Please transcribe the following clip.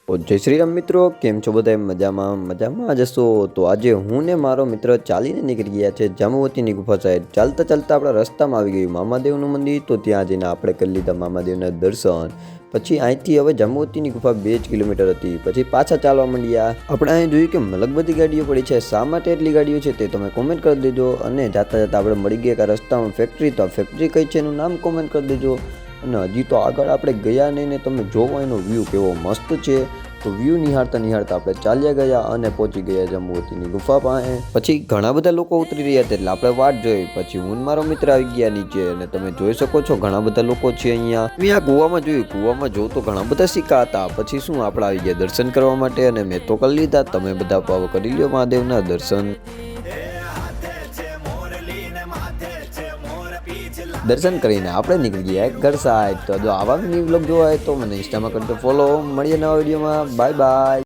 તો જય શ્રી રામ મિત્રો, કેમ છો બધા? મજામાં જશો. તો આજે હું ને મારો મિત્ર ચાલીને નીકળી ગયા છે જાંબુવતીની ગુફા સાઈડ. ચાલતા ચાલતા આપણા રસ્તામાં આવી ગયું મામાદેવનું મંદિર. તો ત્યાં જઈને આપણે કરી લીધા મામાદેવના દર્શન. પછી અહીંથી હવે જાંબુવતીની ગુફા 2 જ કિલોમીટર હતી. પછી પાછા ચાલવા માંડ્યા. આપણે અહીં જોયું કે મલક બધી ગાડીઓ પડી છે. શા માટે એટલી ગાડીઓ છે તે તમે કોમેન્ટ કરી દેજો. અને જાતા જતા આપણે મળી ગયા કે રસ્તામાં ફેક્ટરી. તો ફેક્ટરી કઈ છે એનું નામ કોમેન્ટ કરી દેજો. અને હજી તો આગળ આપણે ગયા નહીં ને તમે જોવો એનો વ્યૂ કેવો મસ્ત છે. તો વ્યૂ નિહાળતા આપણે ચાલ્યા ગયા અને પહોંચી ગયા જાંબુવતીની ગુફા પાસે. પછી ઘણા બધા લોકો ઉતરી રહ્યા હતા એટલે આપણે વાટ જોઈ. પછી હું મારો મિત્ર આવી ગયા નીચે અને તમે જોઈ શકો છો ઘણા બધા લોકો છે અહીંયા. કૂવામાં જોયું, કૂવામાં જોઉં તો ઘણા બધા સિક્કા હતા. પછી શું આપણે આવી ગયા દર્શન કરવા માટે અને મેં તો કરી લીધા. તમે બધા પાવ કરી લ્યો મહાદેવના દર્શન. દર્શન કરીને આપણે નીકળી ગયા ઘર સાઈડ. તો જો આવા મિની વ્લોગ જોવા હોય તો મને ઇન્સ્ટામાં કરજો ફોલો. મળીએ નવા વિડીયોમાં. Bye bye.